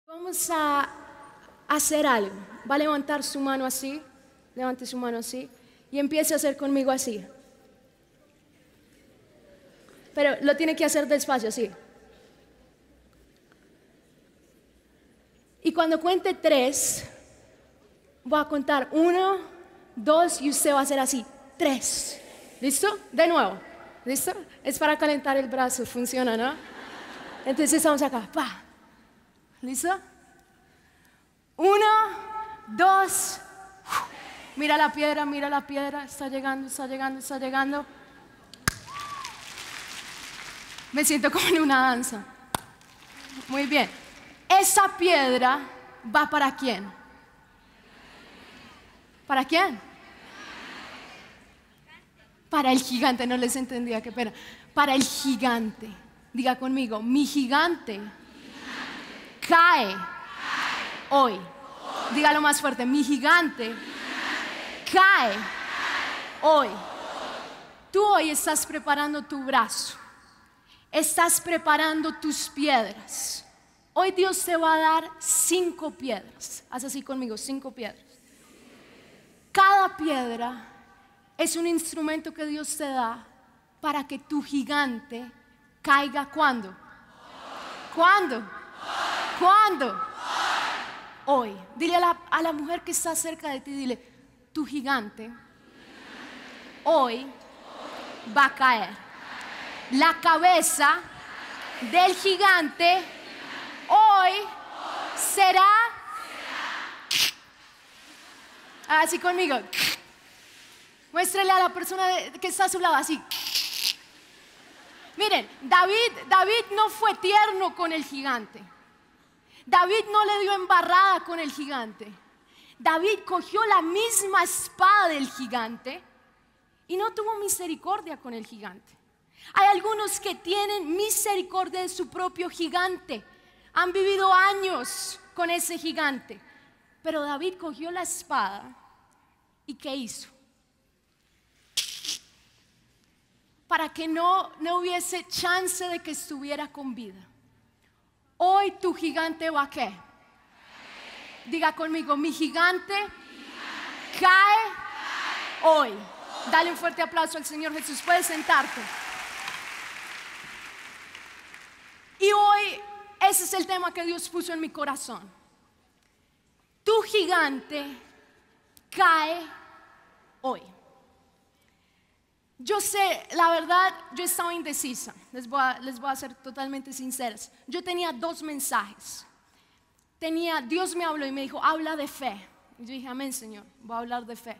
Vamos a hacer algo. Va a levantar su mano así, levante su mano así y empiece a hacer conmigo así. Pero lo tiene que hacer despacio, así. Y cuando cuente 3, voy a contar 1, 2 y usted va a hacer así, 3. ¿Listo? De nuevo. ¿Listo? Es para calentar el brazo, funciona, ¿no? Entonces estamos acá, pa. ¿Listo? 1, 2. Mira la piedra, está llegando. Me siento como en una danza. Muy bien. Esa piedra va para quién. ¿Para quién? Para el gigante, no les entendía, qué pena. Para el gigante. Diga conmigo, mi gigante cae hoy. Dígalo más fuerte, mi gigante cae hoy. Tú hoy estás preparando tu brazo. Estás preparando tus piedras. Hoy Dios te va a dar 5 piedras. Haz así conmigo, 5 piedras. Cada piedra es un instrumento que Dios te da para que tu gigante caiga ¿cuándo? ¿Cuándo? ¿Cuándo? Hoy. Dile a la mujer que está cerca de ti, dile, tu gigante hoy va a caer. La cabeza del gigante hoy será, así conmigo. Muéstrele a la persona que está a su lado así. Miren, David no fue tierno con el gigante. David no le dio embarrada con el gigante. David cogió la misma espada del gigante y no tuvo misericordia con el gigante. Hay algunos que tienen misericordia de su propio gigante. Han vivido años con ese gigante. Pero David cogió la espada y ¿qué hizo? Para que no hubiese chance de que estuviera con vida. Hoy tu gigante va a ¿qué? Diga conmigo, mi gigante cae hoy. Dale un fuerte aplauso al Señor Jesús. Puedes sentarte. Y hoy ese es el tema que Dios puso en mi corazón. Tu gigante cae hoy. Yo sé, la verdad, yo estaba indecisa. Les voy a ser totalmente sinceras. Yo tenía 2 mensajes. Dios me habló y me dijo, habla de fe. Y yo dije, amén, Señor, voy a hablar de fe.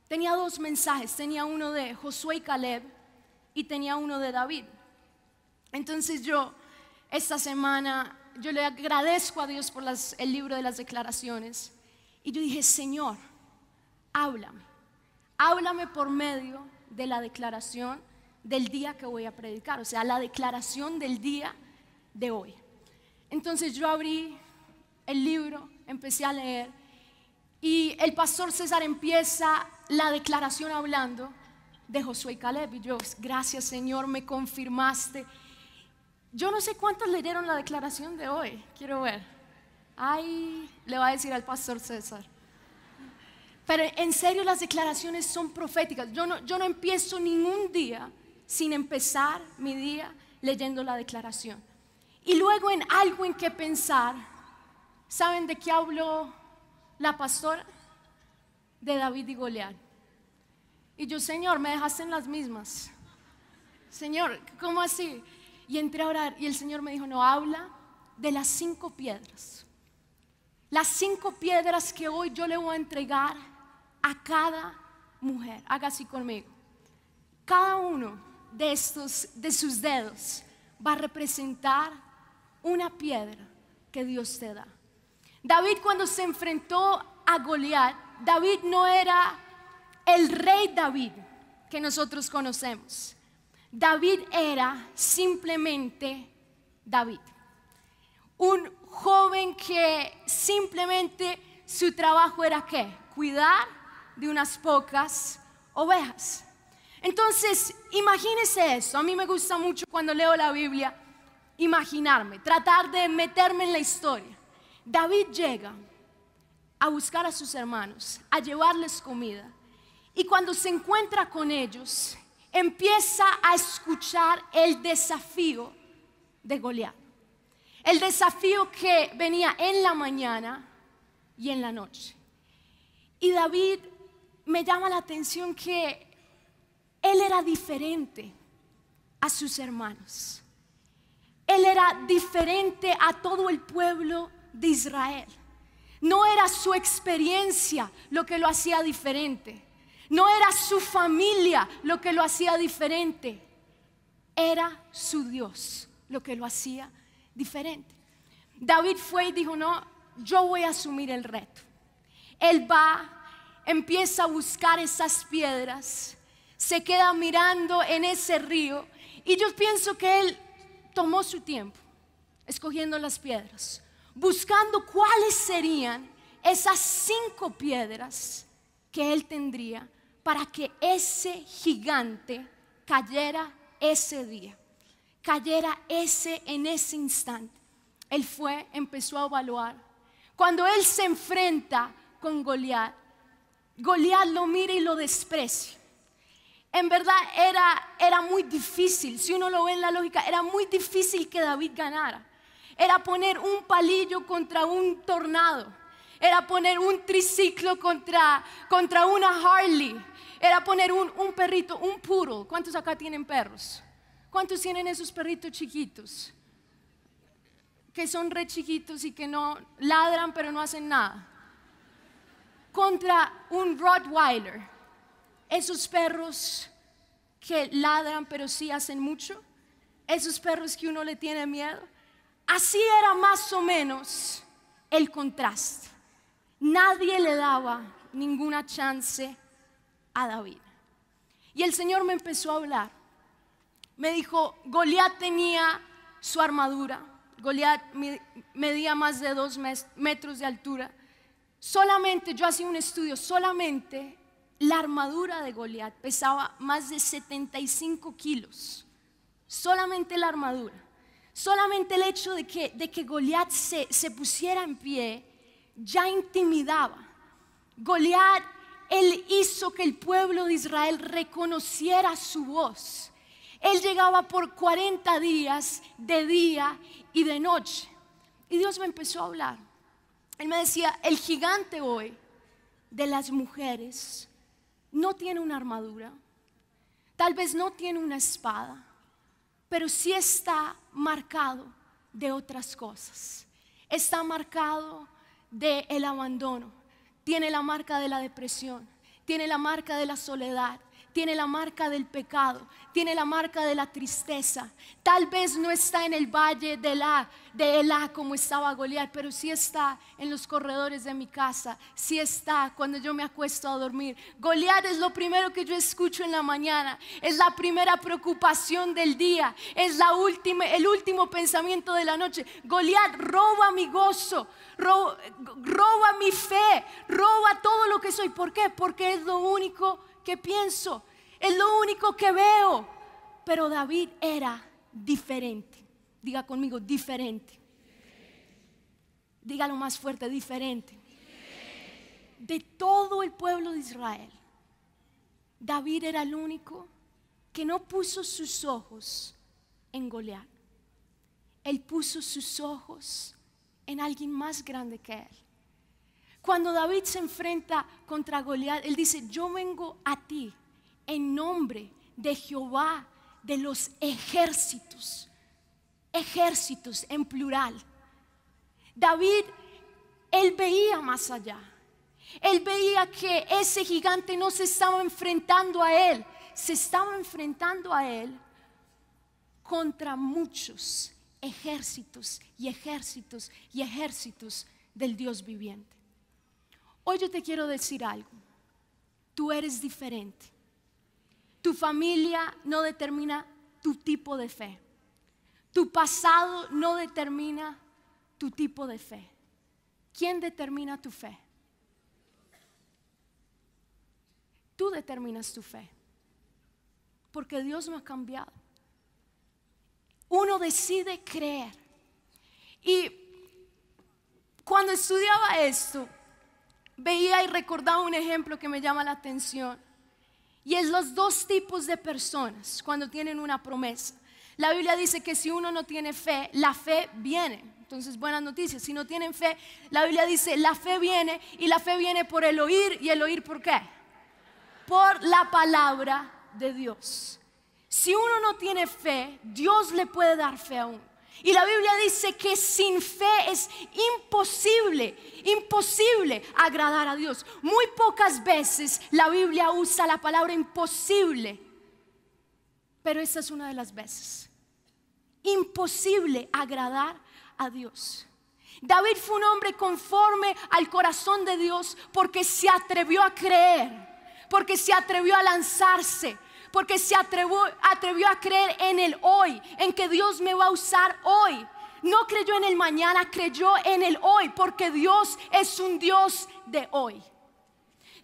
Tenía 2 mensajes. Tenía uno de Josué y Caleb y tenía uno de David. Entonces esta semana, yo le agradezco a Dios por el libro de las declaraciones. Y yo dije, Señor, háblame por medio de la declaración del día que voy a predicar, o sea, la declaración del día de hoy. Entonces yo abrí el libro, empecé a leer y el pastor César empieza la declaración hablando de Josué y Caleb y yo, gracias Señor, me confirmaste. Yo no sé cuántos leyeron la declaración de hoy, quiero ver. Ay, le va a decir al pastor César. Pero en serio las declaraciones son proféticas. Yo no empiezo ningún día sin empezar mi día leyendo la declaración. Y luego en algo en que pensar. ¿Saben de qué habló la pastora? De David y Goliat. Y yo, Señor, me dejaste en las mismas. Señor, ¿cómo así? Y entré a orar y el Señor me dijo, no, habla de las 5 piedras. Las 5 piedras que hoy yo le voy a entregar a cada mujer. Haga así conmigo. Cada uno de sus dedos va a representar una piedra que Dios te da. David, cuando se enfrentó a Goliat, David no era el rey David que nosotros conocemos. David era simplemente David. Un joven que simplemente su trabajo era ¿qué? Cuidar de unas pocas ovejas. Entonces, imagínese eso. A mí me gusta mucho cuando leo la Biblia imaginarme, tratar de meterme en la historia. David llega a buscar a sus hermanos, a llevarles comida. Y cuando se encuentra con ellos, empieza a escuchar el desafío de Goliat. El desafío que venía en la mañana y en la noche. Y David, me llama la atención que él era diferente a sus hermanos. Él era diferente a todo el pueblo de Israel. No era su experiencia lo que lo hacía diferente. No era su familia lo que lo hacía diferente. Era su Dios lo que lo hacía diferente. David fue y dijo, no, yo voy a asumir el reto. Él va, empieza a buscar esas piedras, se queda mirando en ese río, y yo pienso que él tomó su tiempo escogiendo las piedras, buscando cuáles serían esas 5 piedras que él tendría para que ese gigante cayera ese día, cayera en ese instante. Él fue, empezó a evaluar. Cuando él se enfrenta con Goliat, Goliat lo mira y lo desprecia. En verdad era muy difícil, si uno lo ve en la lógica, era muy difícil que David ganara. Era poner un palillo contra un tornado, era poner un triciclo contra una Harley, era poner un perrito, un poodle. ¿Cuántos acá tienen perros? ¿Cuántos tienen esos perritos chiquitos? Que son re chiquitos y que no ladran pero no hacen nada. Contra un Rottweiler, esos perros que ladran pero sí hacen mucho, esos perros que uno le tiene miedo. Así era más o menos el contraste. Nadie le daba ninguna chance a David. Y el Señor me empezó a hablar. Me dijo, Goliat tenía su armadura. Goliat medía más de 2 metros de altura. Solamente, yo hacía un estudio, solamente la armadura de Goliat pesaba más de 75 kilos. Solamente la armadura. Solamente el hecho de que Goliat se pusiera en pie ya intimidaba. Goliat, él hizo que el pueblo de Israel reconociera su voz. Él llegaba por 40 días de día y de noche. Y Dios me empezó a hablar. Él me decía, el gigante hoy de las mujeres no tiene una armadura, tal vez no tiene una espada, pero sí está marcado de otras cosas. Está marcado del abandono, tiene la marca de la depresión, tiene la marca de la soledad, tiene la marca del pecado, tiene la marca de la tristeza. Tal vez no está en el valle de Elá como estaba Goliat, pero sí está en los corredores de mi casa, sí está cuando yo me acuesto a dormir. Goliat es lo primero que yo escucho en la mañana, es la primera preocupación del día, es el último pensamiento de la noche. Goliat roba mi gozo, roba mi fe, roba todo lo que soy. ¿Por qué? Porque es lo único que pienso, es lo único que veo. Pero David era diferente. Diga conmigo, diferente. Dígalo más fuerte, diferente. De todo el pueblo de Israel, David era el único que no puso sus ojos en Goliat. Él puso sus ojos en alguien más grande que él. Cuando David se enfrenta contra Goliat, él dice, yo vengo a ti en nombre de Jehová de los ejércitos. Ejércitos en plural. David, él veía más allá. Él veía que ese gigante no se estaba enfrentando a él, se estaba enfrentando a él contra muchos ejércitos y ejércitos y ejércitos del Dios viviente. Hoy yo te quiero decir algo. Tú eres diferente. Tu familia no determina tu tipo de fe. Tu pasado no determina tu tipo de fe. ¿Quién determina tu fe? Tú determinas tu fe. Porque Dios no ha cambiado. Uno decide creer. Y Cuando estudiaba esto, veía y recordaba un ejemplo que me llama la atención, y es los dos tipos de personas cuando tienen una promesa. La Biblia dice que si uno no tiene fe, la fe viene. Entonces, buenas noticias. Si no tienen fe, la Biblia dice la fe viene, y la fe viene por el oír. ¿Y el oír por qué? Por la palabra de Dios. Si uno no tiene fe, Dios le puede dar fe a uno. Y la Biblia dice que sin fe es imposible agradar a Dios. Muy pocas veces la Biblia usa la palabra imposible, pero esta es una de las veces. Imposible agradar a Dios. David fue un hombre conforme al corazón de Dios porque se atrevió a creer, porque se atrevió a lanzarse, porque se atrevió a creer en el hoy, en que Dios me va a usar hoy. No creyó en el mañana, creyó en el hoy, porque Dios es un Dios de hoy.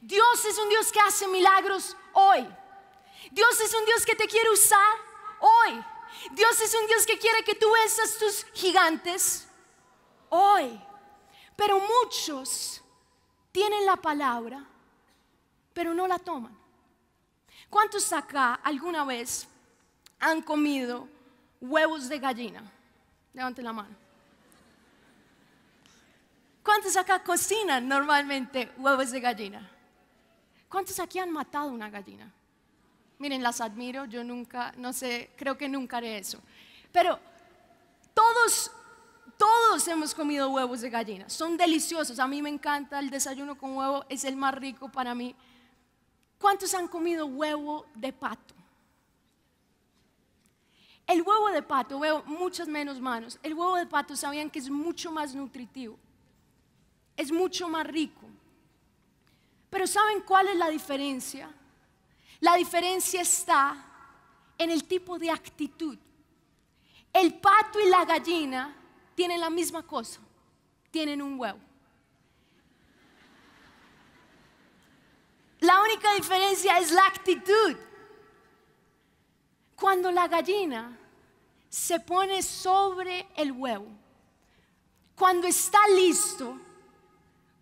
Dios es un Dios que hace milagros hoy. Dios es un Dios que te quiere usar hoy. Dios es un Dios que quiere que tú venzas tus gigantes hoy. Pero muchos tienen la palabra, pero no la toman. ¿Cuántos acá alguna vez han comido huevos de gallina? Levante la mano. ¿Cuántos acá cocinan normalmente huevos de gallina? ¿Cuántos aquí han matado una gallina? Miren, las admiro, yo nunca, no sé, creo que nunca haré eso. Pero todos hemos comido huevos de gallina, son deliciosos. A mí me encanta el desayuno con huevo, es el más rico para mí. ¿Cuántos han comido huevo de pato? El huevo de pato, veo muchas menos manos. El huevo de pato, ¿sabían que es mucho más nutritivo? Es mucho más rico. Pero ¿saben cuál es la diferencia? La diferencia está en el tipo de actitud. El pato y la gallina tienen la misma cosa, tienen un huevo. La única diferencia es la actitud. Cuando la gallina se pone sobre el huevo, cuando está listo,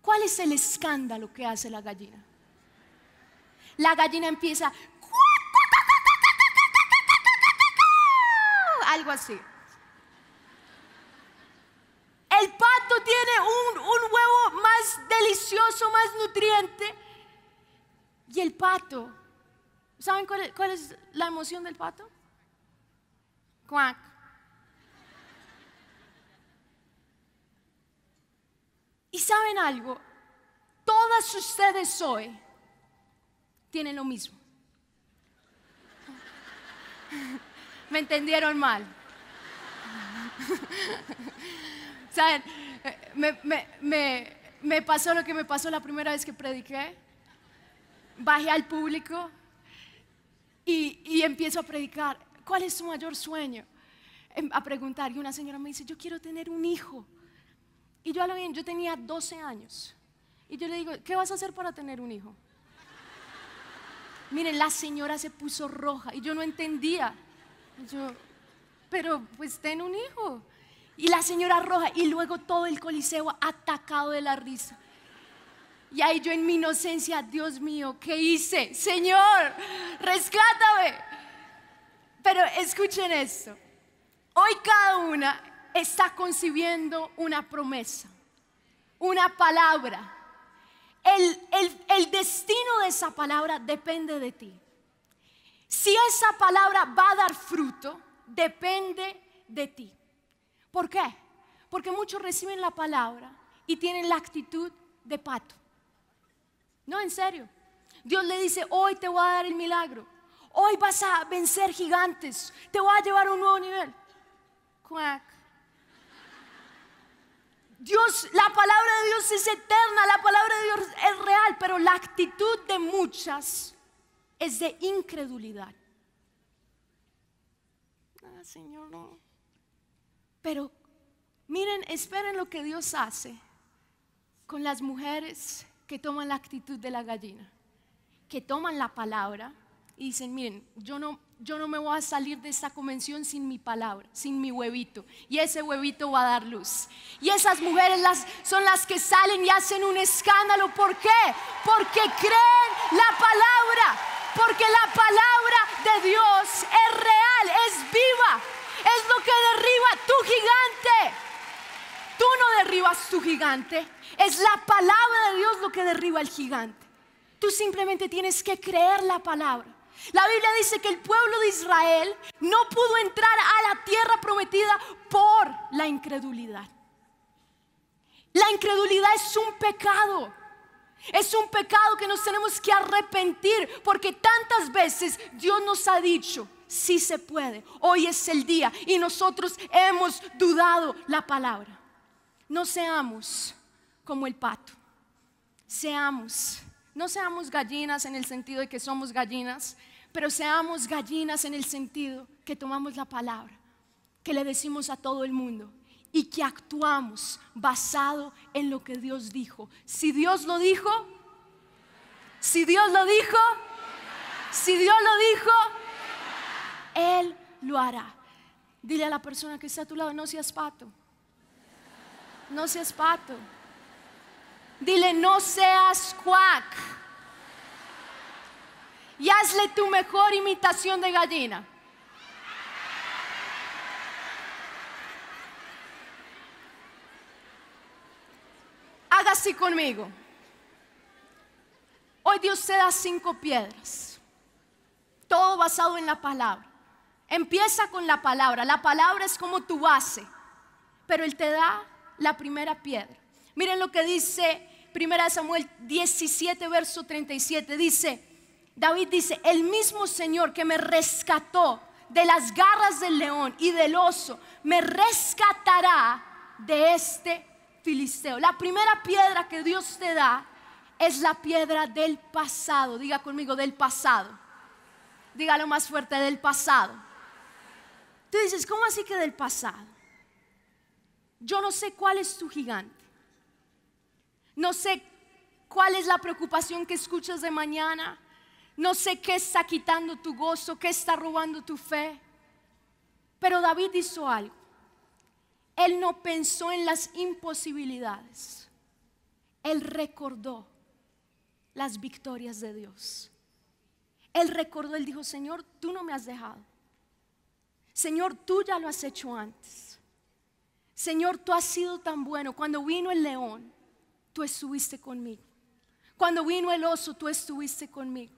¿cuál es el escándalo que hace la gallina? La gallina empieza algo así. El pato tiene un huevo más delicioso, más nutriente. Y el pato, ¿saben cuál es la emoción del pato? Cuac. Y ¿saben algo? Todas ustedes hoy tienen lo mismo. Me entendieron mal. ¿Saben? Me pasó lo que me pasó la primera vez que prediqué. Bajé al público y empiezo a predicar. ¿Cuál es su mayor sueño? A preguntar. Y una señora me dice, yo quiero tener un hijo. Y yo a lo bien, yo tenía 12 años. Y yo le digo, ¿qué vas a hacer para tener un hijo? Miren, la señora se puso roja y yo no entendía. Pero pues ten un hijo. Y la señora roja, y luego todo el coliseo atacado de la risa. Y ahí yo en mi inocencia, Dios mío, ¿qué hice? Señor, rescátame. Pero escuchen esto. Hoy cada una está concibiendo una promesa, una palabra. El destino de esa palabra depende de ti. Si esa palabra va a dar fruto, depende de ti. ¿Por qué? Porque muchos reciben la palabra y tienen la actitud de pato. No, en serio. Dios le dice, hoy te voy a dar el milagro. Hoy vas a vencer gigantes. Te voy a llevar a un nuevo nivel. Cuac. Dios, la palabra de Dios es eterna, la palabra de Dios es real, pero la actitud de muchas es de incredulidad. Ah, Señor, no. Pero miren, esperen lo que Dios hace con las mujeres que toman la actitud de la gallina, que toman la palabra y dicen, miren, yo no yo no me voy a salir de esta convención sin mi palabra, sin mi huevito. Y ese huevito va a dar luz. Y esas mujeres son las que salen y hacen un escándalo. ¿Por qué? Porque creen la palabra. Porque la palabra de Dios es real, es viva. Es lo que derriba tu gigante. Tú no derribas tu gigante. Es la palabra de Dios lo que derriba el gigante. Tú simplemente tienes que creer la palabra. La Biblia dice que el pueblo de Israel no pudo entrar a la tierra prometida por la incredulidad. La incredulidad es un pecado. Es un pecado que nos tenemos que arrepentir, porque tantas veces Dios nos ha dicho, sí se puede, hoy es el día, y nosotros hemos dudado la palabra. No seamos como el pato. No seamos gallinas en el sentido de que somos gallinas, pero seamos gallinas en el sentido que tomamos la palabra, que le decimos a todo el mundo y que actuamos basado en lo que Dios dijo. Si Dios lo dijo, si Dios lo dijo, si Dios lo dijo, Él lo hará. Dile a la persona que está a tu lado, no seas pato. No seas pato. Dile, no seas cuac. Y hazle tu mejor imitación de gallina. Haga así conmigo. Hoy Dios te da 5 piedras. Todo basado en la palabra. Empieza con la palabra. La palabra es como tu base. Pero Él te da la primera piedra. Miren lo que dice 1 Samuel 17, verso 37. David dice, el mismo Señor que me rescató de las garras del león y del oso, me rescatará de este filisteo. La primera piedra que Dios te da es la piedra del pasado. Diga conmigo, del pasado. Dígalo más fuerte, del pasado. Tú dices, ¿cómo así que del pasado? Yo no sé cuál es tu gigante. No sé cuál es la preocupación que escuchas de mañana. No sé qué está quitando tu gozo, qué está robando tu fe. Pero David hizo algo. Él no pensó en las imposibilidades. Él recordó las victorias de Dios. Él recordó, él dijo, Señor, tú no me has dejado. Señor, tú ya lo has hecho antes. Señor, tú has sido tan bueno. Cuando vino el león, tú estuviste conmigo. Cuando vino el oso, tú estuviste conmigo.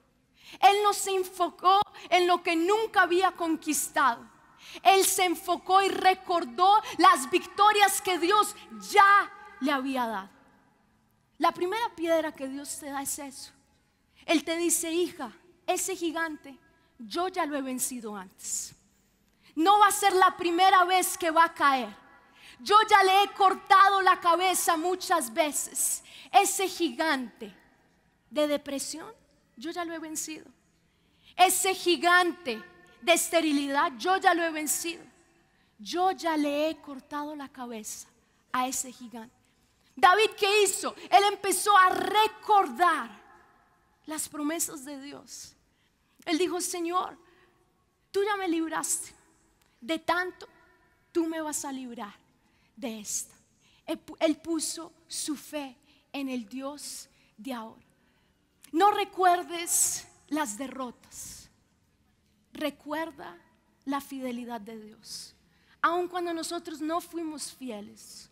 Él no se enfocó en lo que nunca había conquistado. Él se enfocó y recordó las victorias que Dios ya le había dado. La primera piedra que Dios te da es eso. Él te dice, hija, ese gigante yo ya lo he vencido antes. No va a ser la primera vez que va a caer. Yo ya le he cortado la cabeza muchas veces. Ese gigante de depresión, yo ya lo he vencido. Ese gigante de esterilidad, yo ya lo he vencido. Yo ya le he cortado la cabeza a ese gigante. David, ¿qué hizo? Él empezó a recordar las promesas de Dios. Él dijo, Señor, tú ya me libraste de tanto, tú me vas a librar de esta. Él puso su fe en el Dios de ahora. No recuerdes las derrotas. Recuerda la fidelidad de Dios. Aun cuando nosotros no fuimos fieles,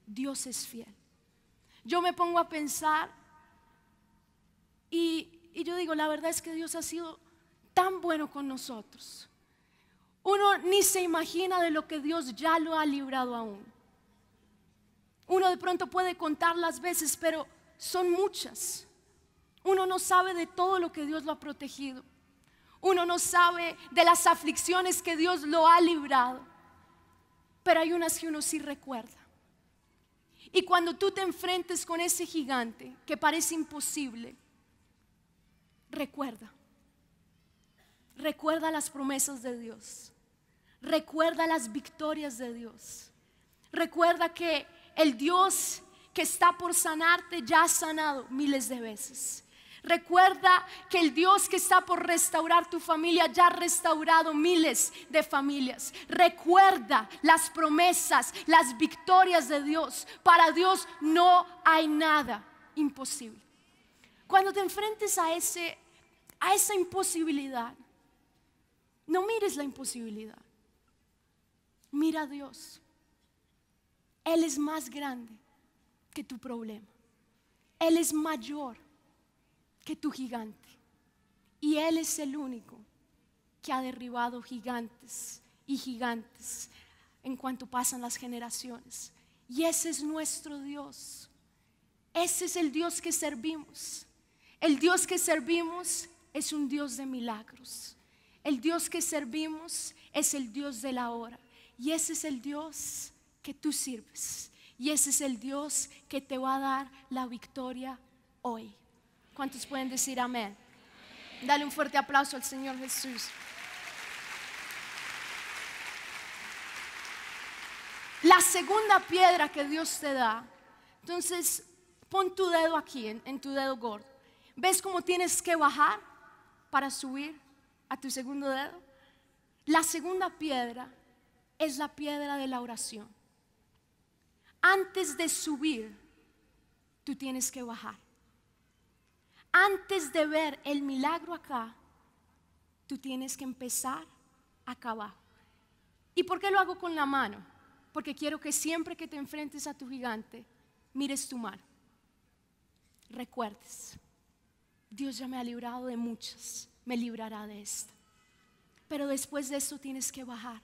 Dios es fiel. Yo me pongo a pensar y yo digo, la verdad es que Dios ha sido tan bueno con nosotros. Uno ni se imagina de lo que Dios ya lo ha librado aún. Uno de pronto puede contar las veces, pero son muchas. Uno no sabe de todo lo que Dios lo ha protegido. Uno no sabe de las aflicciones que Dios lo ha librado. Pero hay unas que uno sí recuerda. Y cuando tú te enfrentes con ese gigante que parece imposible, recuerda las promesas de Dios. Recuerda las victorias de Dios. Recuerda que el Dios que está por sanarte ya ha sanado miles de veces. Recuerda que el Dios que está por restaurar tu familia ya ha restaurado miles de familias. Recuerda las promesas, las victorias de Dios. Para Dios no hay nada imposible. Cuando te enfrentes a esa imposibilidad, no mires la imposibilidad. Mira a Dios. Él es más grande que tu problema. Él es mayor que tu gigante. Y Él es el único que ha derribado gigantes y gigantes en cuanto pasan las generaciones. Y ese es nuestro Dios. Ese es el Dios que servimos. El Dios que servimos es un Dios de milagros. El Dios que servimos es el Dios de la hora. Y ese es el Dios que tú sirves. Y ese es el Dios que te va a dar la victoria hoy. ¿Cuántos pueden decir amén? Dale un fuerte aplauso al Señor Jesús. La segunda piedra que Dios te da. Entonces, pon tu dedo aquí, en tu dedo gordo. ¿Ves cómo tienes que bajar para subir a tu segundo dedo? La segunda piedra es la piedra de la oración. Antes de subir, tú tienes que bajar. Antes de ver el milagro acá, tú tienes que empezar acá abajo. ¿Y por qué lo hago con la mano? Porque quiero que siempre que te enfrentes a tu gigante, mires tu mano. Recuerdes, Dios ya me ha librado de muchas, me librará de esta. Pero después de eso tienes que bajar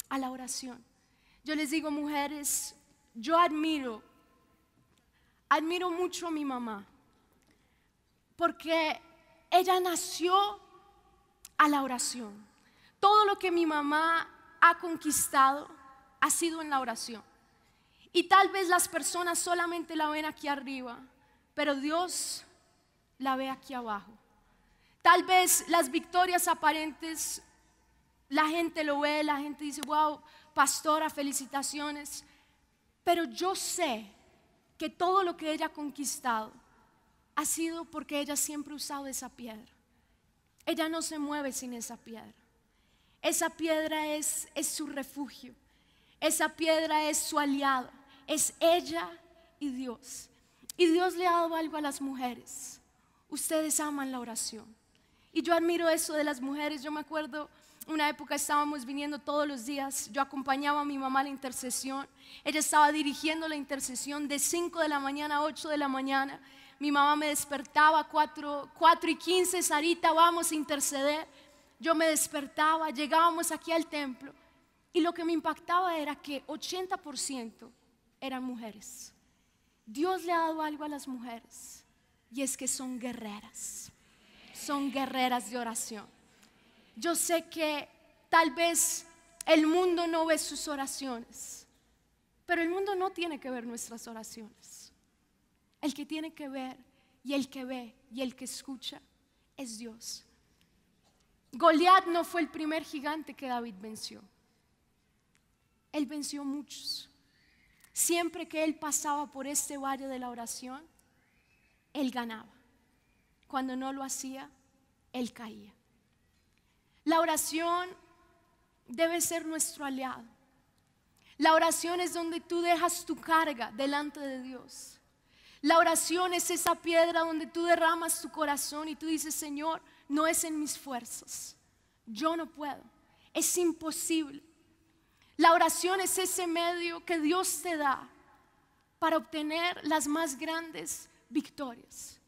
a la oración. Yo les digo, mujeres, yo admiro mucho a mi mamá, porque ella nació a la oración. Todo lo que mi mamá ha conquistado ha sido en la oración. Y tal vez las personas solamente la ven aquí arriba, pero Dios la ve aquí abajo. Tal vez las victorias aparentes, la gente lo ve, la gente dice, wow, pastora, felicitaciones. Pero yo sé que todo lo que ella ha conquistado ha sido porque ella siempre ha usado esa piedra. Ella no se mueve sin esa piedra. Esa piedra es su refugio. Esa piedra es su aliado. Es ella y Dios. Y Dios le ha dado algo a las mujeres. Ustedes aman la oración. Y yo admiro eso de las mujeres. Yo me acuerdo, una época estábamos viniendo todos los días. Yo acompañaba a mi mamá a la intercesión. Ella estaba dirigiendo la intercesión de 5 de la mañana a 8 de la mañana. Mi mamá me despertaba 4:15, Sarita, vamos a interceder. Yo me despertaba, llegábamos aquí al templo. Y lo que me impactaba era que 80% eran mujeres. Dios le ha dado algo a las mujeres. Y es que son guerreras. Son guerreras de oración. Yo sé que tal vez el mundo no ve sus oraciones, pero el mundo no tiene que ver nuestras oraciones. El que tiene que ver y el que ve y el que escucha es Dios. Goliat no fue el primer gigante que David venció. Él venció muchos. Siempre que él pasaba por este valle de la oración, él ganaba. Cuando no lo hacía, él caía. La oración debe ser nuestro aliado. La oración es donde tú dejas tu carga delante de Dios. La oración es esa piedra donde tú derramas tu corazón y tú dices, Señor, no es en mis fuerzas. Yo no puedo. Es imposible. La oración es ese medio que Dios te da para obtener las más grandes victorias.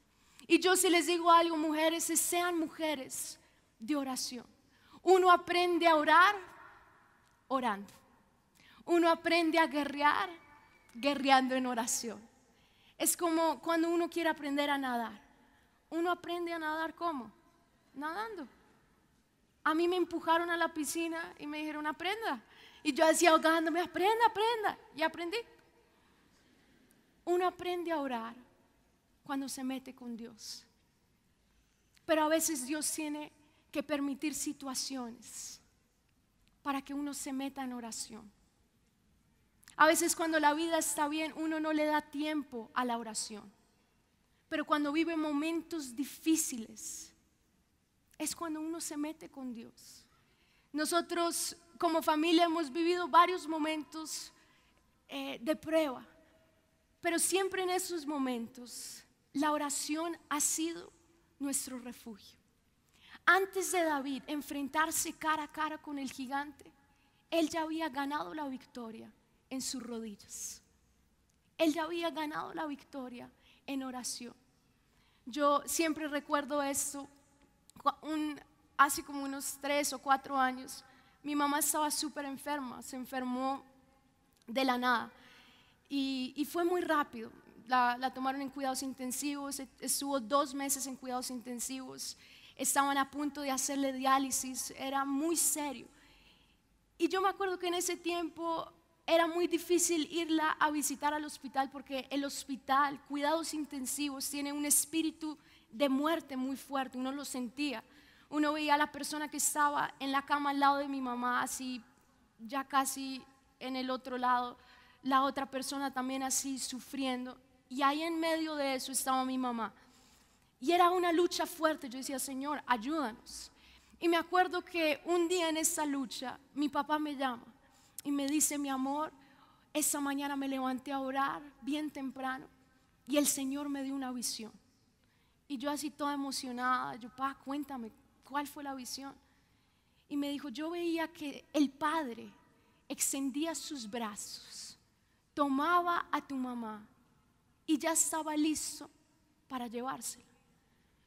Y yo si les digo algo, mujeres, sean mujeres de oración. Uno aprende a orar orando. Uno aprende a guerrear guerreando en oración. Es como cuando uno quiere aprender a nadar. Uno aprende a nadar ¿cómo? Nadando. A mí me empujaron a la piscina y me dijeron aprenda. Y yo decía ahogándome, aprenda. Y aprendí. Uno aprende a orar cuando se mete con Dios. Pero a veces Dios tiene que permitir situaciones para que uno se meta en oración. A veces cuando la vida está bien, uno no le da tiempo a la oración. Pero cuando vive momentos difíciles, es cuando uno se mete con Dios. Nosotros como familia hemos vivido varios momentos de prueba, pero siempre en esos momentos la oración ha sido nuestro refugio. Antes de David enfrentarse cara a cara con el gigante, él ya había ganado la victoria en sus rodillas. Él ya había ganado la victoria en oración. Yo siempre recuerdo esto. Hace como unos 3 o 4 años, mi mamá estaba súper enferma, se enfermó de la nada y fue muy rápido. La tomaron en cuidados intensivos, estuvo 2 meses en cuidados intensivos, estaban a punto de hacerle diálisis, era muy serio. Y yo me acuerdo que en ese tiempo era muy difícil irla a visitar al hospital, porque el hospital, cuidados intensivos, tiene un espíritu de muerte muy fuerte. Uno lo sentía. Uno veía a la persona que estaba en la cama al lado de mi mamá, así ya casi en el otro lado, la otra persona también así sufriendo, y ahí en medio de eso estaba mi mamá. Y era una lucha fuerte. Yo decía, Señor, ayúdanos. Y me acuerdo que un día en esa lucha mi papá me llama y me dice, mi amor, esa mañana me levanté a orar bien temprano y el Señor me dio una visión. Y yo así toda emocionada, yo, papá, cuéntame, ¿cuál fue la visión? Y me dijo, yo veía que el Padre extendía sus brazos, tomaba a tu mamá y ya estaba listo para llevársela.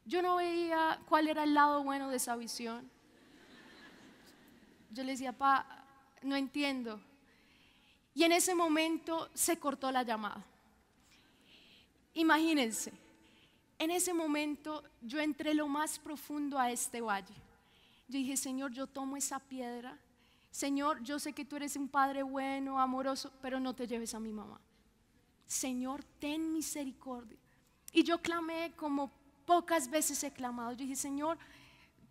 Yo no veía cuál era el lado bueno de esa visión. Yo le decía, papá, no entiendo. Y en ese momento se cortó la llamada. Imagínense, en ese momento yo entré lo más profundo a este valle. Yo dije, Señor, yo tomo esa piedra. Señor, yo sé que tú eres un Padre bueno, amoroso, pero no te lleves a mi mamá. Señor, ten misericordia. Y yo clamé como pocas veces he clamado. Yo dije, Señor,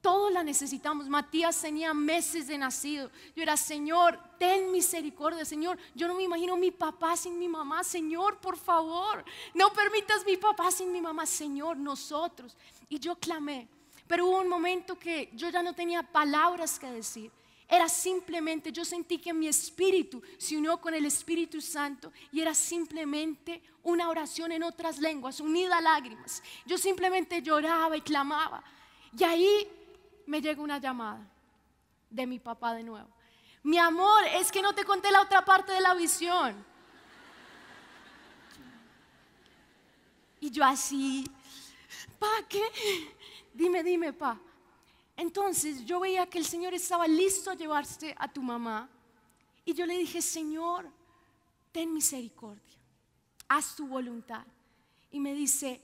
todos la necesitamos. Matías tenía meses de nacido. Yo era, Señor, ten misericordia. Señor, yo no me imagino mi papá sin mi mamá. Señor, por favor, no permitas mi papá sin mi mamá. Señor, nosotros. Y yo clamé, pero hubo un momento que yo ya no tenía palabras que decir. Era simplemente, yo sentí que mi espíritu se unió con el Espíritu Santo y era simplemente una oración en otras lenguas, unida a lágrimas. Yo simplemente lloraba y clamaba. Y ahí me llegó una llamada de mi papá de nuevo. Mi amor, es que no te conté la otra parte de la visión. Y yo así, pa, ¿qué? Dime, pa. Entonces yo veía que el Señor estaba listo a llevarse a tu mamá. Y yo le dije, Señor, ten misericordia, haz tu voluntad. Y me dice,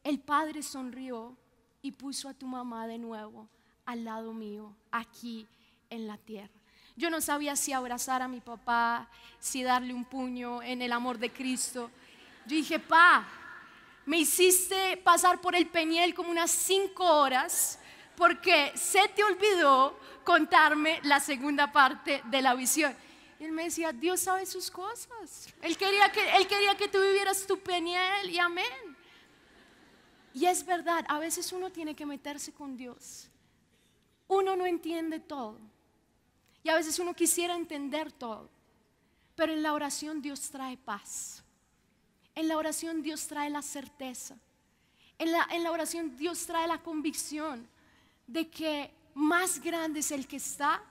el Padre sonrió y puso a tu mamá de nuevo al lado mío, aquí en la tierra. Yo no sabía si abrazar a mi papá, si darle un puño en el amor de Cristo. Yo dije, pa, me hiciste pasar por el Peñel como unas 5 horas porque se te olvidó contarme la segunda parte de la visión. Y él me decía, Dios sabe sus cosas. Él quería que tú vivieras tu Peñel y amén. Y es verdad, a veces uno tiene que meterse con Dios. Uno no entiende todo. Y a veces uno quisiera entender todo. Pero en la oración Dios trae paz. En la oración Dios trae la certeza. En la oración Dios trae la convicción de que más grande es el que está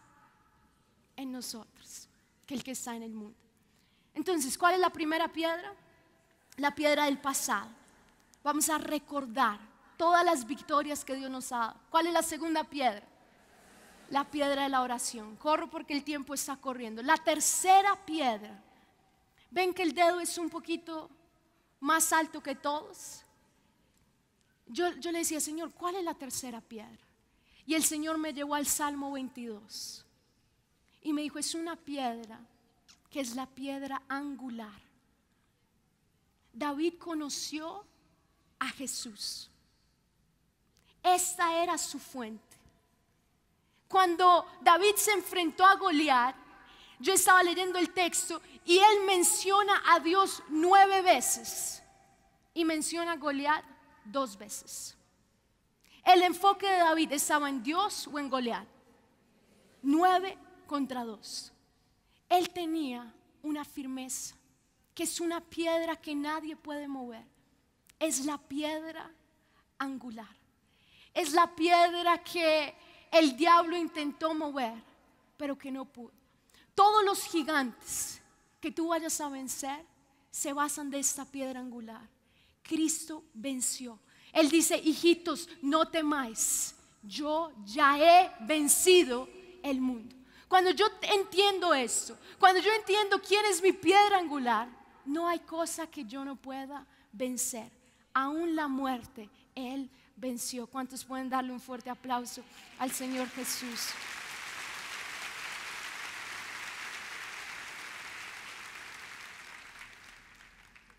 en nosotros que el que está en el mundo. Entonces, ¿cuál es la primera piedra? La piedra del pasado. Vamos a recordar todas las victorias que Dios nos ha dado. ¿Cuál es la segunda piedra? La piedra de la oración. Corro porque el tiempo está corriendo. La tercera piedra. ¿Ven que el dedo es un poquito más alto que todos? Yo le decía, Señor, ¿cuál es la tercera piedra? Y el Señor me llevó al Salmo 22 y me dijo, es una piedra que es la piedra angular. David conoció a Jesús. Esta era su fuente. Cuando David se enfrentó a Goliat, yo estaba leyendo el texto y él menciona a Dios 9 veces y menciona a Goliat 2 veces. El enfoque de David estaba en Dios o en Goliat. 9 contra 2. Él tenía una firmeza, que es una piedra que nadie puede mover. Es la piedra angular. Es la piedra que el diablo intentó mover, pero que no pudo. Todos los gigantes que tú vayas a vencer se basan de esta piedra angular. Cristo venció. Él dice: hijitos, no temáis, yo ya he vencido el mundo. Cuando yo entiendo esto, cuando yo entiendo quién es mi piedra angular, no hay cosa que yo no pueda vencer. Aún la muerte, Él venció. ¿Cuántos pueden darle un fuerte aplauso al Señor Jesús?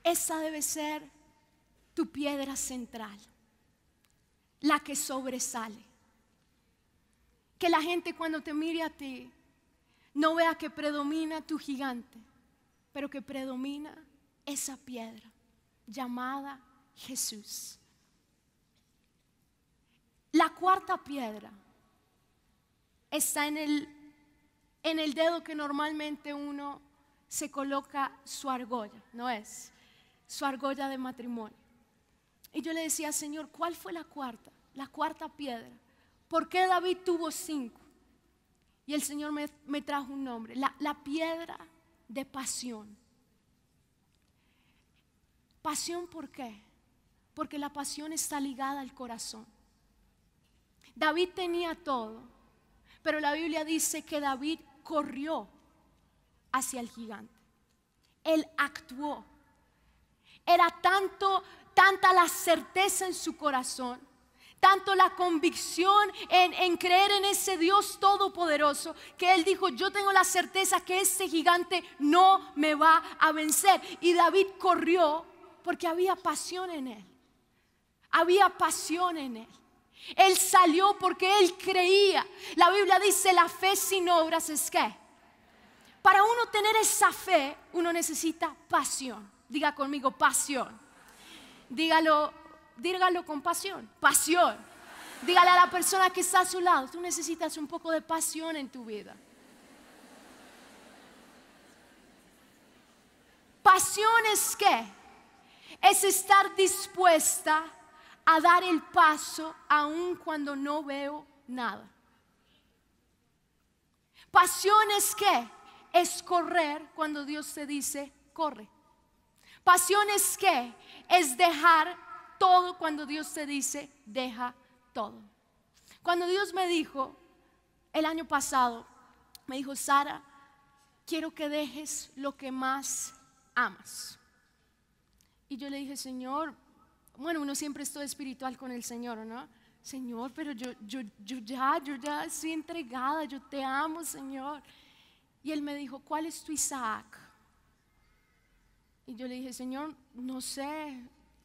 Esa debe ser tu piedra central, la que sobresale. Que la gente cuando te mire a ti no vea que predomina tu gigante, pero que predomina esa piedra llamada Jesús. La cuarta piedra está en el dedo que normalmente uno se coloca su argolla, ¿no es? Su argolla de matrimonio. Y yo le decía: Señor, ¿cuál fue la cuarta? La cuarta piedra. ¿Por qué David tuvo 5? Y el Señor me trajo un nombre: la piedra de pasión. ¿Pasión por qué? Porque la pasión está ligada al corazón. David tenía todo, pero la Biblia dice que David corrió hacia el gigante. Él actuó. Era tanta la certeza en su corazón, tanto la convicción en creer en ese Dios todopoderoso, que él dijo: yo tengo la certeza que este gigante no me va a vencer. Y David corrió porque había pasión en él. Había pasión en él. Él salió porque él creía. La Biblia dice: la fe sin obras es ¿qué? Para uno tener esa fe, uno necesita pasión. Diga conmigo: pasión. Dígalo con pasión. Pasión. Dígale a la persona que está a su lado: tú necesitas un poco de pasión en tu vida. Pasión es ¿qué? Es estar dispuesta a dar el paso aun cuando no veo nada. Pasión es ¿qué? Es correr cuando Dios te dice: corre. Pasión es ¿qué? Es dejar todo cuando Dios te dice: deja todo. Cuando Dios me dijo el año pasado, me dijo: Sara, quiero que dejes lo que más amas. Y yo le dije: Señor, bueno, uno siempre es todo espiritual con el Señor, ¿no? Señor, pero yo ya estoy entregada, yo te amo, Señor. Y Él me dijo: ¿cuál es tu Isaac? Y yo le dije: Señor, no sé,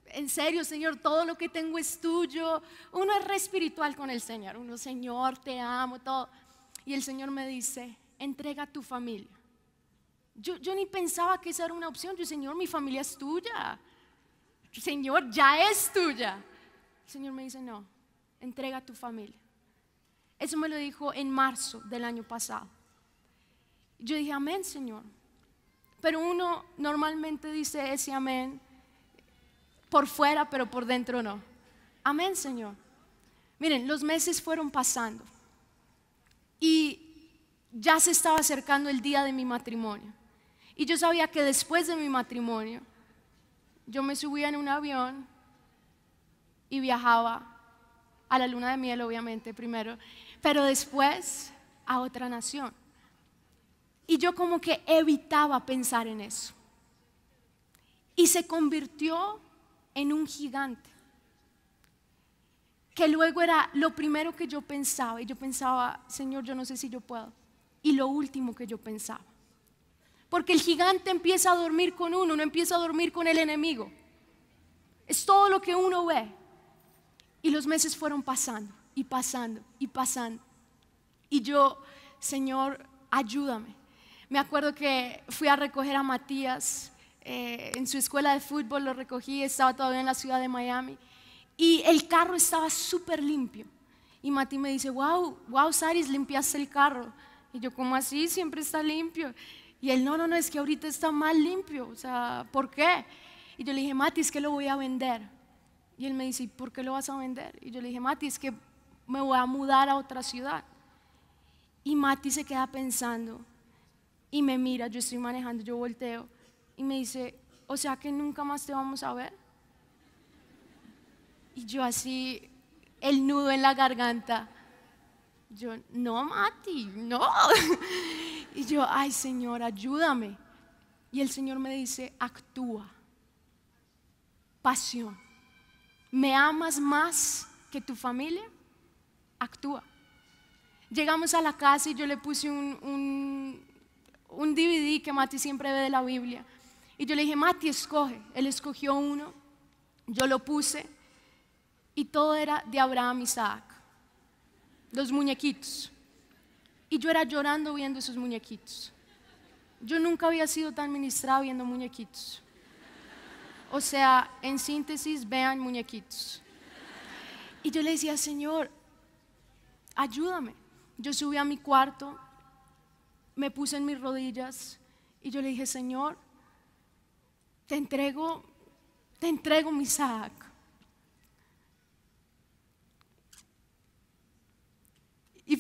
en serio, Señor, todo lo que tengo es tuyo. Uno es re espiritual con el Señor, uno: Señor, te amo, todo. Y el Señor me dice: entrega tu familia. Yo ni pensaba que esa era una opción. Yo: Señor, mi familia es tuya. Señor, ya es tuya. El Señor me dice: no, entrega tu familia. Eso me lo dijo en marzo del año pasado. Yo dije: amén, Señor. Pero uno normalmente dice ese amén por fuera, pero por dentro no. Amén, Señor. Miren, los meses fueron pasando y ya se estaba acercando el día de mi matrimonio. Y yo sabía que después de mi matrimonio yo me subía en un avión y viajaba a la luna de miel, obviamente primero, pero después a otra nación. Y yo como que evitaba pensar en eso. Y se convirtió en un gigante, que luego era lo primero que yo pensaba. Y yo pensaba: Señor, yo no sé si yo puedo. Y lo último que yo pensaba. Porque el gigante empieza a dormir con uno, no empieza a dormir con el enemigo. Es todo lo que uno ve. Y los meses fueron pasando y pasando y pasando. Y yo: Señor, ayúdame. Me acuerdo que fui a recoger a Matías en su escuela de fútbol, lo recogí, estaba todavía en la ciudad de Miami. y el carro estaba súper limpio. Y Mati me dice, wow, Saris, limpiaste el carro. Y yo, ¿cómo así? Siempre está limpio. Y él, no, es que ahorita está más limpio. O sea, ¿por qué? Y yo le dije, Mati, es que lo voy a vender. Y él me dice, ¿y por qué lo vas a vender? Y yo le dije, Mati, es que me voy a mudar a otra ciudad. Y Mati se queda pensando y me mira, yo estoy manejando, yo volteo y me dice, o sea que nunca más te vamos a ver. Y yo así, el nudo en la garganta. Yo, no, Mati, no. Y yo, ay, Señor, ayúdame. Y el Señor me dice, actúa. Pasión. ¿Me amas más que tu familia? Actúa. Llegamos a la casa y yo le puse un DVD que Mati siempre ve de la Biblia. Y yo le dije, Mati, escoge. Él escogió uno, yo lo puse y todo era de Abraham y Isaac, los muñequitos. Y yo era llorando viendo esos muñequitos. Yo nunca había sido tan ministrada viendo muñequitos. O sea, en síntesis, vean muñequitos. Y yo le decía, Señor, ayúdame. Yo subí a mi cuarto, me puse en mis rodillas y yo le dije, Señor, te entrego mi Isaac. Y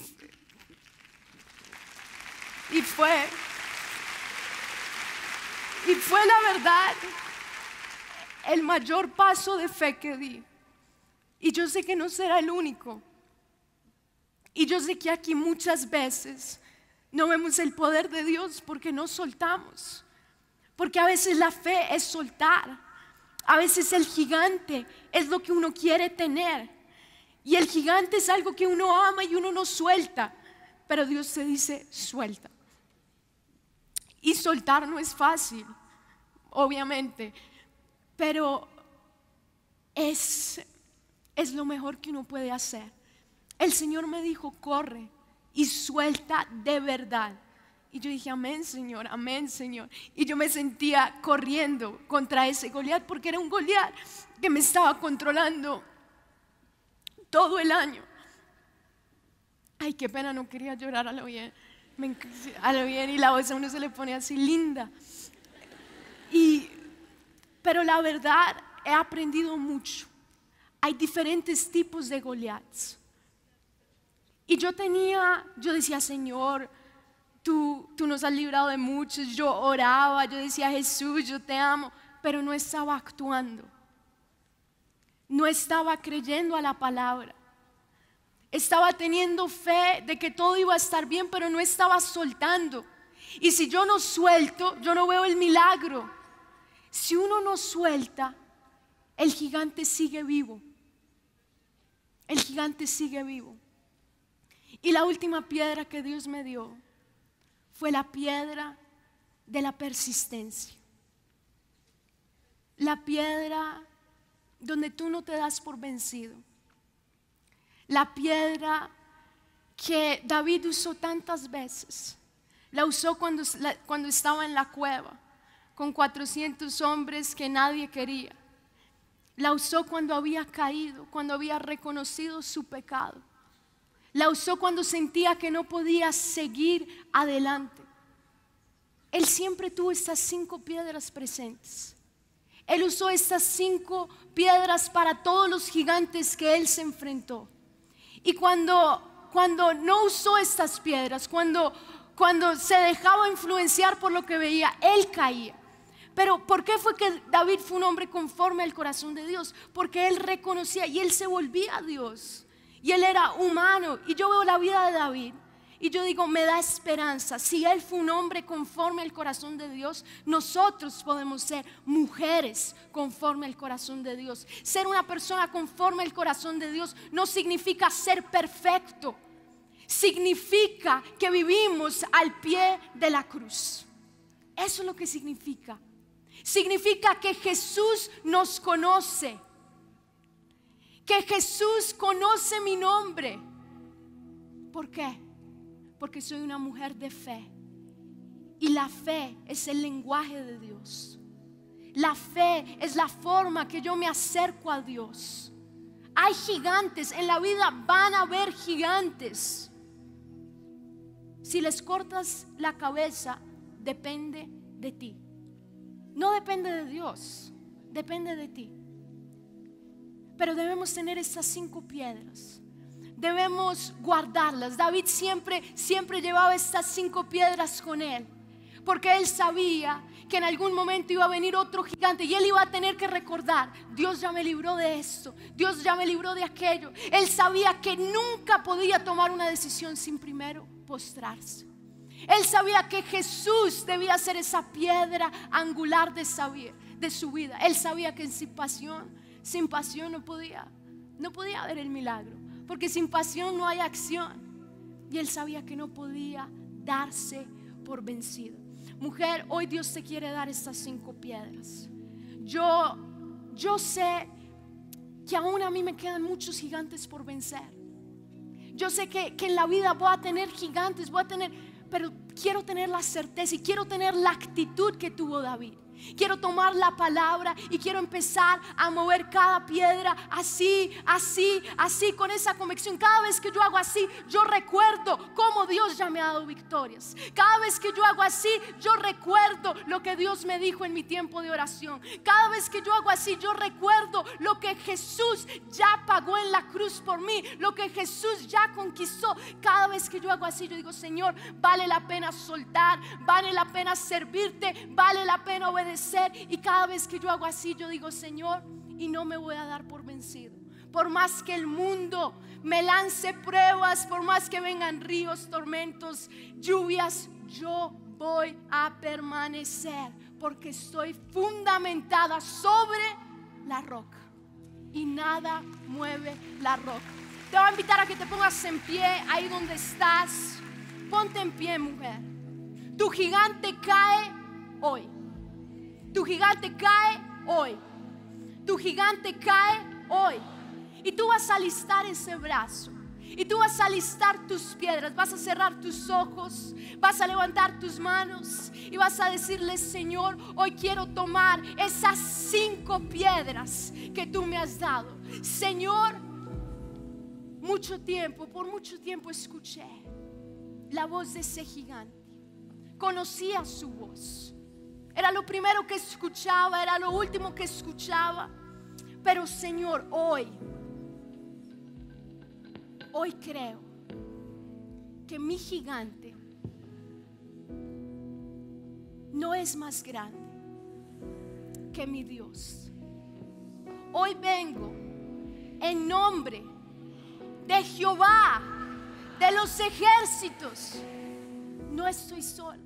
fue la verdad el mayor paso de fe que di. Y yo sé que no será el único. Y yo sé que aquí muchas veces no vemos el poder de Dios porque no soltamos. Porque a veces la fe es soltar. A veces el gigante es lo que uno quiere tener. Y el gigante es algo que uno ama y uno no suelta. Pero Dios te dice, suelta. Y soltar no es fácil, obviamente. Pero es lo mejor que uno puede hacer. El Señor me dijo, corre y suelta de verdad. Y yo dije, amén, Señor, amén, Señor. Y yo me sentía corriendo contra ese Goliat, porque era un Goliat que me estaba controlando todo el año. Ay, qué pena, no quería llorar a lo bien. Y la voz a uno se le pone así linda. Pero la verdad, he aprendido mucho. Hay diferentes tipos de Goliats. Y yo decía, Señor, tú nos has librado de muchos. Yo oraba, yo decía, Jesús, yo te amo. Pero no estaba actuando. No estaba creyendo a la palabra. Estaba teniendo fe de que todo iba a estar bien, pero no estaba soltando. Y si yo no suelto, yo no veo el milagro. Si uno no suelta, el gigante sigue vivo. El gigante sigue vivo. Y la última piedra que Dios me dio fue la piedra de la persistencia. La piedra donde tú no te das por vencido. La piedra que David usó tantas veces. La usó cuando estaba en la cueva con 400 hombres que nadie quería. La usó cuando había caído, cuando había reconocido su pecado. La usó cuando sentía que no podía seguir adelante. Él siempre tuvo estas 5 piedras presentes. Él usó estas 5 piedras para todos los gigantes que él se enfrentó. Y cuando no usó estas piedras, cuando se dejaba influenciar por lo que veía, él caía. Pero ¿por qué fue que David fue un hombre conforme al corazón de Dios? Porque él reconocía y él se volvía a Dios. Y él era humano. Y yo veo la vida de David y yo digo, me da esperanza. Si él fue un hombre conforme al corazón de Dios, nosotros podemos ser mujeres conforme al corazón de Dios. Ser una persona conforme al corazón de Dios no significa ser perfecto. Significa que vivimos al pie de la cruz. Eso es lo que significa. Significa que Jesús nos conoce. Que Jesús conoce mi nombre. ¿Por qué? Porque soy una mujer de fe. Y la fe es el lenguaje de Dios. La fe es la forma que yo me acerco a Dios. Hay gigantes, en la vida van a haber gigantes. Si les cortas la cabeza, depende de ti. No depende de Dios, depende de ti. Pero debemos tener estas 5 piedras. Debemos guardarlas. David siempre llevaba estas 5 piedras con él, porque él sabía que en algún momento iba a venir otro gigante y él iba a tener que recordar: Dios ya me libró de esto, Dios ya me libró de aquello. Él sabía que nunca podía tomar una decisión sin primero postrarse. Él sabía que Jesús debía ser esa piedra angular de su vida. Él sabía que sin pasión no podía haber el milagro, porque sin pasión no hay acción. Y él sabía que no podía darse por vencido. Mujer, hoy Dios te quiere dar estas 5 piedras. Yo sé que aún a mí me quedan muchos gigantes por vencer. Yo sé que en la vida voy a tener gigantes, pero quiero tener la certeza y quiero tener la actitud que tuvo David. Quiero tomar la palabra y quiero empezar a mover cada piedra así, con esa convicción. Cada vez que yo hago así, yo recuerdo cómo Dios ya me ha dado victorias. Cada vez que yo hago así, yo recuerdo lo que Dios me dijo en mi tiempo de oración. Cada vez que yo hago así, yo recuerdo lo que Jesús ya pagó en la cruz por mí, lo que Jesús ya conquistó. Cada vez que yo hago así, yo digo: Señor, vale la pena soltar, vale la pena servirte, vale la pena obedecer. Y cada vez que yo hago así, yo digo: Señor, y no me voy a dar por vencido. Por más que el mundo me lance pruebas, por más que vengan ríos, tormentos, lluvias, yo voy a permanecer, porque estoy fundamentada sobre la roca y nada mueve la roca. Te voy a invitar a que te pongas en pie ahí donde estás. Ponte en pie, mujer. Tu gigante cae hoy. Tu gigante cae hoy. Tu gigante cae hoy. Y tú vas a alistar ese brazo. Y tú vas a alistar tus piedras. Vas a cerrar tus ojos. Vas a levantar tus manos. Y vas a decirle: Señor, hoy quiero tomar esas 5 piedras que tú me has dado. Señor, por mucho tiempo escuché la voz de ese gigante. Conocía su voz. Era lo primero que escuchaba, era lo último que escuchaba. Pero Señor, hoy creo que mi gigante no es más grande que mi Dios. Hoy vengo en nombre de Jehová de los ejércitos. No estoy sola.